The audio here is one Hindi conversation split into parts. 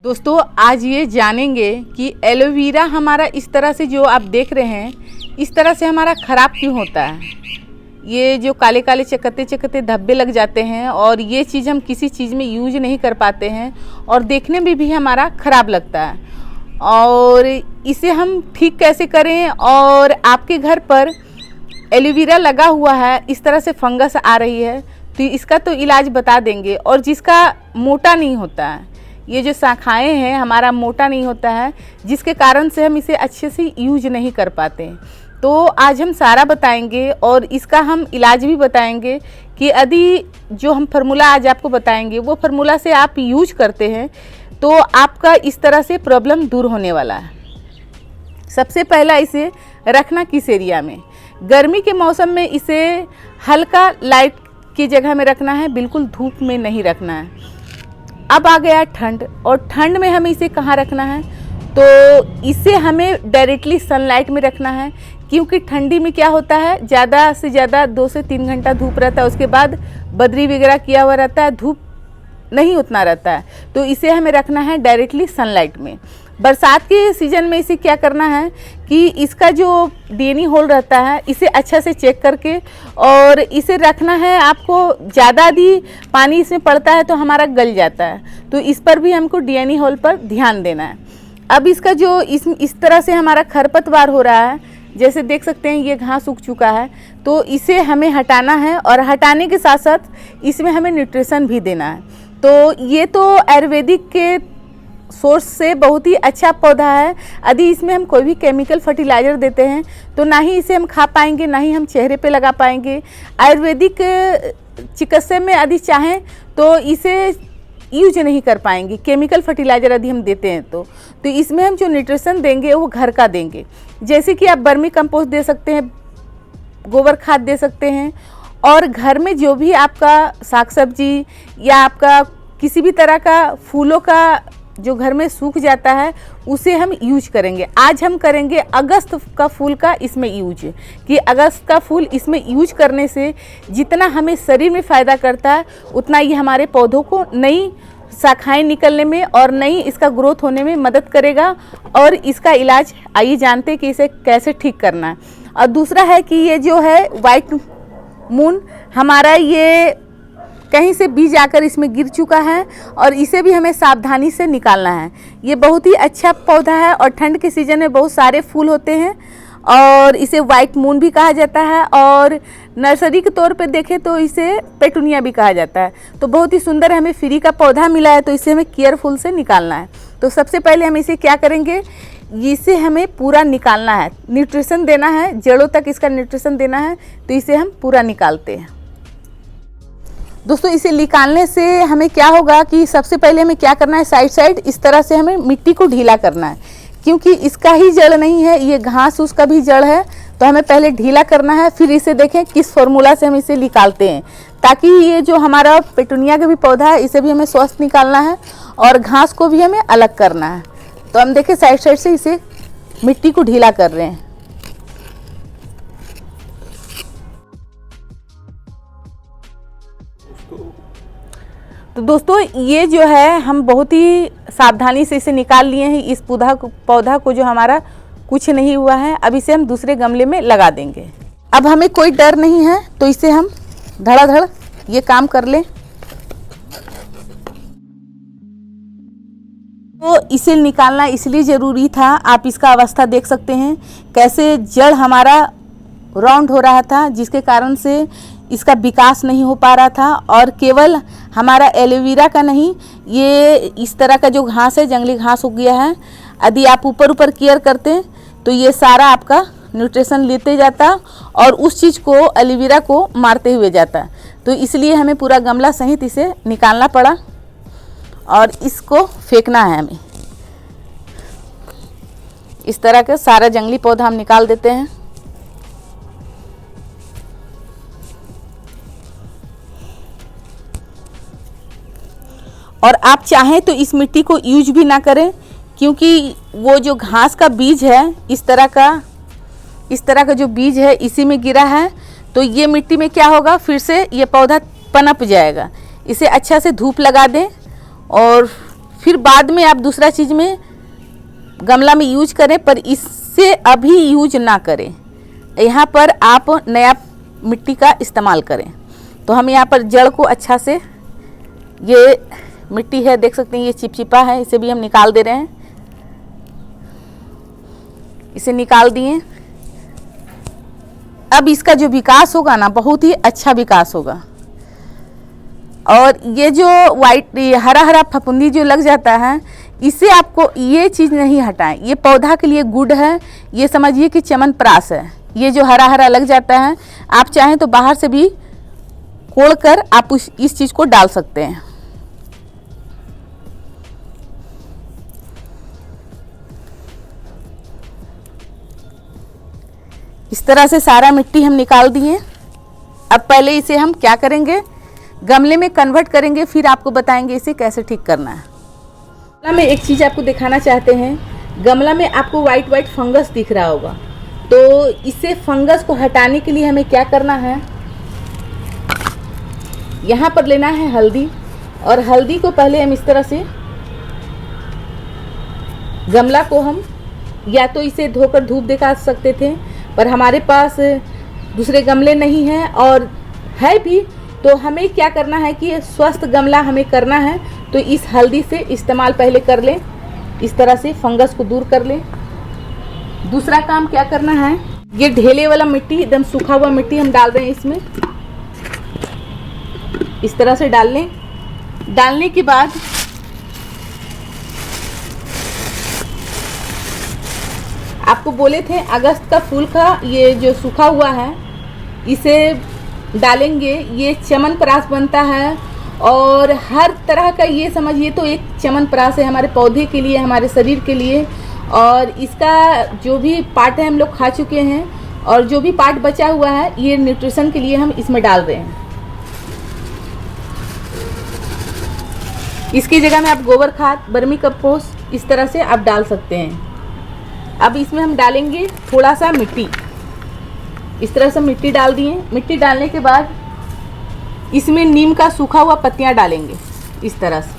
दोस्तों आज ये जानेंगे कि एलोवेरा हमारा इस तरह से जो आप देख रहे हैं इस तरह से हमारा ख़राब क्यों होता है। ये जो काले काले चकत्ते चकत्ते धब्बे लग जाते हैं और ये चीज़ हम किसी चीज़ में यूज नहीं कर पाते हैं और देखने में भी हमारा ख़राब लगता है। और इसे हम ठीक कैसे करें, और आपके घर पर एलोवेरा लगा हुआ है इस तरह से फंगस आ रही है तो इसका तो इलाज बता देंगे। और जिसका मोटा नहीं होता है, ये जो शाखाएं हैं हमारा मोटा नहीं होता है जिसके कारण से हम इसे अच्छे से यूज नहीं कर पाते, तो आज हम सारा बताएंगे और इसका हम इलाज भी बताएंगे कि यदि जो हम फार्मूला आज आपको बताएंगे वो फार्मूला से आप यूज करते हैं तो आपका इस तरह से प्रॉब्लम दूर होने वाला है। सबसे पहला इसे रखना किस एरिया में, गर्मी के मौसम में इसे हल्का लाइट की जगह में रखना है, बिल्कुल धूप में नहीं रखना है। अब आ गया ठंड, और ठंड में हमें इसे कहाँ रखना है, तो इसे हमें डायरेक्टली सनलाइट में रखना है। क्योंकि ठंडी में क्या होता है, ज़्यादा से ज़्यादा 2 से 3 घंटा धूप रहता है, उसके बाद बदरी वगैरह किया हुआ रहता है, धूप नहीं उतना रहता है, तो इसे हमें रखना है डायरेक्टली सनलाइट में। बरसात के सीज़न में इसे क्या करना है कि इसका जो डीएनए होल रहता है इसे अच्छा से चेक करके और इसे रखना है। आपको ज़्यादा यदि पानी इसमें पड़ता है तो हमारा गल जाता है, तो इस पर भी हमको डीएनए होल पर ध्यान देना है। अब इसका जो इस तरह से हमारा खरपतवार हो रहा है, जैसे देख सकते हैं ये घास उग चुका है, तो इसे हमें हटाना है और हटाने के साथ साथ इसमें हमें न्यूट्रिशन भी देना है। तो ये तो आयुर्वेदिक के सोर्स से बहुत ही अच्छा पौधा है। यदि इसमें हम कोई भी केमिकल फर्टिलाइज़र देते हैं तो ना ही इसे हम खा पाएंगे, ना ही हम चेहरे पे लगा पाएंगे। आयुर्वेदिक चिकित्सा में यदि चाहें तो इसे यूज नहीं कर पाएंगे, केमिकल फर्टिलाइज़र यदि हम देते हैं तो इसमें हम जो न्यूट्रिशन देंगे वो घर का देंगे। जैसे कि आप वर्मी कंपोस्ट दे सकते हैं, गोबर खाद दे सकते हैं, और घर में जो भी आपका साग सब्जी या आपका किसी भी तरह का फूलों का जो घर में सूख जाता है उसे हम यूज करेंगे। आज हम करेंगे अगस्त का फूल का इसमें यूज, कि अगस्त का फूल इसमें यूज करने से जितना हमें शरीर में फ़ायदा करता है उतना ये हमारे पौधों को नई शाखाएं निकलने में और नई इसका ग्रोथ होने में मदद करेगा। और इसका इलाज आइए जानते हैं कि इसे कैसे ठीक करना है। और दूसरा है कि ये जो है वाइट मून हमारा, ये कहीं से बीज आकर इसमें गिर चुका है और इसे भी हमें सावधानी से निकालना है। ये बहुत ही अच्छा पौधा है और ठंड के सीज़न में बहुत सारे फूल होते हैं और इसे वाइट मून भी कहा जाता है, और नर्सरी के तौर पे देखें तो इसे पेटूनिया भी कहा जाता है। तो बहुत ही सुंदर हमें फ्री का पौधा मिला है, तो इसे हमें केयरफुल से निकालना है। तो सबसे पहले हम इसे क्या करेंगे, इसे हमें पूरा निकालना है, न्यूट्रिशन देना है, जड़ों तक इसका न्यूट्रिशन देना है। तो इसे हम पूरा निकालते हैं। दोस्तों इसे निकालने से हमें क्या होगा कि सबसे पहले हमें क्या करना है, साइड साइड इस तरह से हमें मिट्टी को ढीला करना है, क्योंकि इसका ही जड़ नहीं है, ये घास उसका भी जड़ है। तो हमें पहले ढीला करना है, फिर इसे देखें किस फॉर्मूला से हम इसे निकालते हैं, ताकि ये जो हमारा पेटूनिया का भी पौधा है इसे भी हमें स्वस्थ निकालना है और घास को भी हमें अलग करना है। तो हम देखें साइड साइड से इसे मिट्टी को ढीला कर रहे हैं। तो दोस्तों ये जो है हम बहुत ही सावधानी से इसे निकाल लिए हैं। इस पौधा को जो हमारा कुछ नहीं हुआ है, अब इसे हम दूसरे गमले में लगा देंगे। अब हमें कोई डर नहीं है, तो इसे हम धड़ाधड़ ये काम कर लें। तो इसे निकालना इसलिए ज़रूरी था, आप इसका अवस्था देख सकते हैं कैसे जड़ हमारा राउंड हो रहा था, जिसके कारण से इसका विकास नहीं हो पा रहा था। और केवल हमारा एलोवेरा का नहीं, ये इस तरह का जो घास है, जंगली घास उग गया है, यदि आप ऊपर ऊपर केयर करते हैं तो ये सारा आपका न्यूट्रिशन लेते जाता और उस चीज़ को, एलोवेरा को मारते हुए जाता। तो इसलिए हमें पूरा गमला सहित इसे निकालना पड़ा और इसको फेंकना है हमें। इस तरह का सारा जंगली पौधा हम निकाल देते हैं। और आप चाहें तो इस मिट्टी को यूज भी ना करें, क्योंकि वो जो घास का बीज है, इस तरह का जो बीज है इसी में गिरा है, तो ये मिट्टी में क्या होगा, फिर से ये पौधा पनप जाएगा। इसे अच्छा से धूप लगा दें और फिर बाद में आप दूसरा चीज़ में गमला में यूज करें, पर इससे अभी यूज ना करें। यहाँ पर आप नया मिट्टी का इस्तेमाल करें। तो हम यहाँ पर जड़ को अच्छा से, ये मिट्टी है देख सकते हैं, ये चिपचिपा है, इसे भी हम निकाल दे रहे हैं। इसे निकाल दिए। अब इसका जो विकास होगा ना, बहुत ही अच्छा विकास होगा। और ये जो वाइट हरा हरा फफूंदी जो लग जाता है, इसे आपको ये चीज़ नहीं हटाएं। ये पौधा के लिए गुड है, ये समझिए कि च्यवनप्राश है। ये जो हरा हरा लग जाता है, आप चाहें तो बाहर से भी कोड़ कर आप इस चीज़ को डाल सकते हैं। इस तरह से सारा मिट्टी हम निकाल दिए। अब पहले इसे हम क्या करेंगे, गमले में कन्वर्ट करेंगे, फिर आपको बताएंगे इसे कैसे ठीक करना है। गमला में एक चीज़ आपको दिखाना चाहते हैं। गमला में आपको वाइट वाइट फंगस दिख रहा होगा, तो इसे फंगस को हटाने के लिए हमें क्या करना है, यहाँ पर लेना है हल्दी। और हल्दी को पहले हम इस तरह से, गमला को हम या तो इसे धोकर धूप दिखा सकते थे, पर हमारे पास दूसरे गमले नहीं हैं, और है भी तो हमें क्या करना है कि स्वस्थ गमला हमें करना है। तो इस हल्दी से इस्तेमाल पहले कर लें, इस तरह से फंगस को दूर कर लें। दूसरा काम क्या करना है, ये ढेले वाला मिट्टी, एकदम सूखा हुआ मिट्टी हम डाल रहे हैं इसमें। इस तरह से डाल लें। डालने के बाद आपको बोले थे अगस्त का फूल का ये जो सूखा हुआ है, इसे डालेंगे। ये च्यवनप्राश बनता है, और हर तरह का ये समझिए तो एक च्यवनप्राश है हमारे पौधे के लिए, हमारे शरीर के लिए। और इसका जो भी पार्ट है हम लोग खा चुके हैं, और जो भी पार्ट बचा हुआ है ये न्यूट्रिशन के लिए हम इसमें डाल रहे हैं। इसकी जगह में आप गोबर खाद, वर्मी कंपोस्ट इस तरह से आप डाल सकते हैं। अब इसमें हम डालेंगे थोड़ा सा मिट्टी। इस तरह से मिट्टी डाल दिए। मिट्टी डालने के बाद इसमें नीम का सूखा हुआ पत्तियां डालेंगे इस तरह से।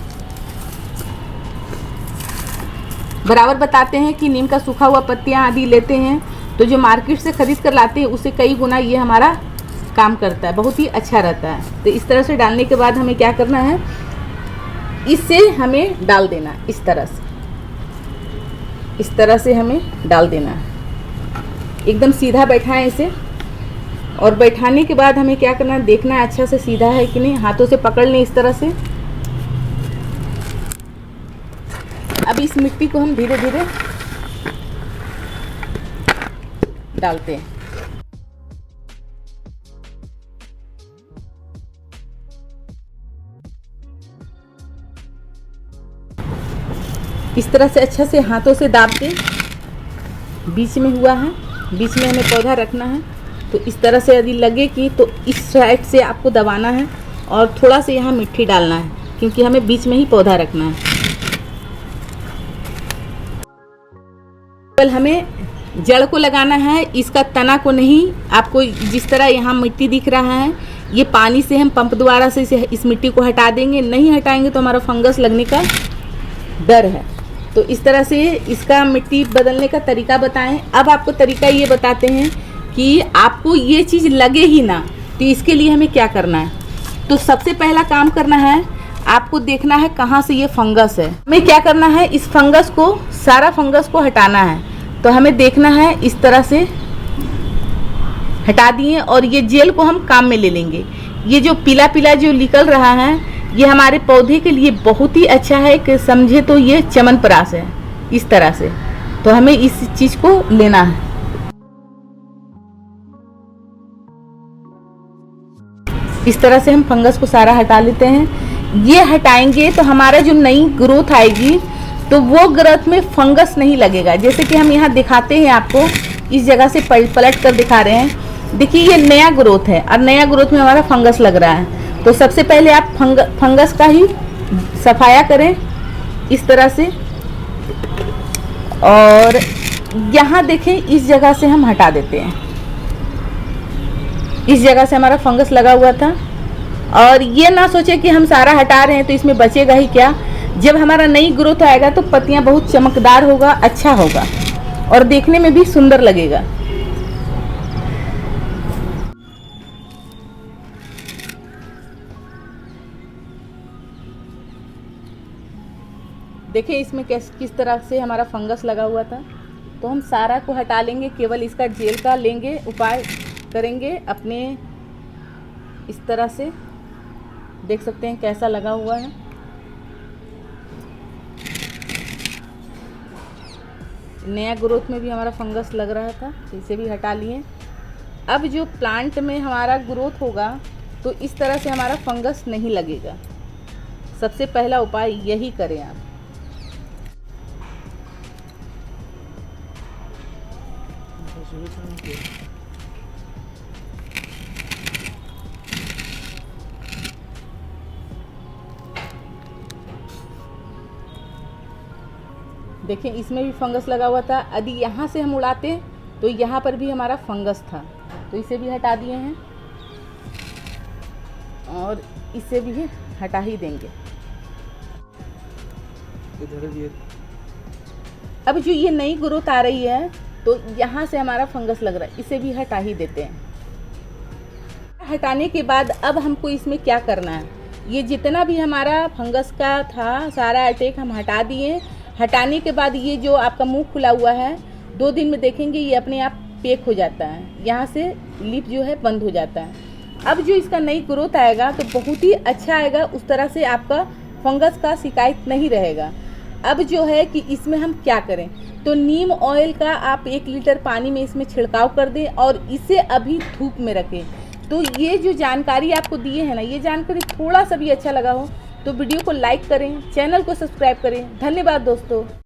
बराबर बताते हैं कि नीम का सूखा हुआ पत्तियां आदि लेते हैं तो जो मार्केट से खरीद कर लाते हैं उससे कई गुना ये हमारा काम करता है, बहुत ही अच्छा रहता है। तो इस तरह से डालने के बाद हमें क्या करना है, इसे हमें डाल देना। इस तरह से हमें डाल देना है। एकदम सीधा बैठाएं इसे, और बैठाने के बाद हमें क्या करना है, देखना है अच्छा से सीधा है कि नहीं। हाथों से पकड़ लें इस तरह से। अब इस मिट्टी को हम धीरे धीरे डालते हैं। इस तरह से अच्छा से हाथों से दाब के, बीच में हुआ है, बीच में हमें पौधा रखना है। तो इस तरह से यदि लगे कि, तो इस साइड से आपको दबाना है और थोड़ा सा यहाँ मिट्टी डालना है, क्योंकि हमें बीच में ही पौधा रखना है। केवल हमें जड़ को लगाना है, इसका तना को नहीं। आपको जिस तरह यहाँ मिट्टी दिख रहा है, ये पानी से हम पंप द्वारा से इस मिट्टी को हटा देंगे। नहीं हटाएंगे तो हमारा फंगस लगने का डर है। तो इस तरह से इसका मिट्टी बदलने का तरीका बताएं। अब आपको तरीका ये बताते हैं कि आपको ये चीज़ लगे ही ना, तो इसके लिए हमें क्या करना है। तो सबसे पहला काम करना है, आपको देखना है कहाँ से ये फंगस है। हमें क्या करना है, इस फंगस को, सारा फंगस को हटाना है। तो हमें देखना है इस तरह से हटा दिए, और ये जेल को हम काम में ले लेंगे। ये जो पीला पीला जो निकल रहा है, ये हमारे पौधे के लिए बहुत ही अच्छा है कि समझे तो ये च्यवनप्राश है इस तरह से। तो हमें इस चीज़ को लेना है। इस तरह से हम फंगस को सारा हटा लेते हैं। ये हटाएंगे तो हमारा जो नई ग्रोथ आएगी, तो वो ग्रोथ में फंगस नहीं लगेगा। जैसे कि हम यहाँ दिखाते हैं आपको, इस जगह से पलट कर दिखा रहे हैं। देखिए ये नया ग्रोथ है, और नया ग्रोथ में हमारा फंगस लग रहा है। तो सबसे पहले आप फंगस का ही सफाया करें इस तरह से। और यहाँ देखें, इस जगह से हम हटा देते हैं। इस जगह से हमारा फंगस लगा हुआ था, और ये ना सोचे कि हम सारा हटा रहे हैं तो इसमें बचेगा ही क्या। जब हमारा नई ग्रोथ आएगा तो पत्तियां बहुत चमकदार होगा, अच्छा होगा और देखने में भी सुंदर लगेगा। देखिए इसमें किस तरह से हमारा फंगस लगा हुआ था, तो हम सारा को हटा लेंगे, केवल इसका जेल का लेंगे, उपाय करेंगे अपने। इस तरह से देख सकते हैं कैसा लगा हुआ है। नया ग्रोथ में भी हमारा फंगस लग रहा था, इसे भी हटा लिए। अब जो प्लांट में हमारा ग्रोथ होगा तो इस तरह से हमारा फंगस नहीं लगेगा। सबसे पहला उपाय यही करें आप। देखें इसमें भी फंगस लगा हुआ था। यदि यहाँ से हम उड़ाते तो यहाँ पर भी हमारा फंगस था, तो इसे भी हटा दिए हैं और इसे भी हटा ही देंगे। अब जो ये नई ग्रोथ आ रही है तो यहाँ से हमारा फंगस लग रहा है, इसे भी हटा ही देते हैं। हटाने के बाद अब हमको इसमें क्या करना है, ये जितना भी हमारा फंगस का था सारा अटैक हम हटा दिए। हटाने के बाद ये जो आपका मुंह खुला हुआ है 2 दिन में देखेंगे ये अपने आप पैक हो जाता है, यहाँ से लिप जो है बंद हो जाता है। अब जो इसका नई ग्रोथ आएगा तो बहुत ही अच्छा आएगा, उस तरह से आपका फंगस का शिकायत नहीं रहेगा। अब जो है कि इसमें हम क्या करें, तो नीम ऑयल का आप 1 लीटर पानी में इसमें छिड़काव कर दें और इसे अभी धूप में रखें। तो ये जो जानकारी आपको दिए है ना, ये जानकारी थोड़ा सा भी अच्छा लगा हो तो वीडियो को लाइक करें, चैनल को सब्सक्राइब करें। धन्यवाद दोस्तों।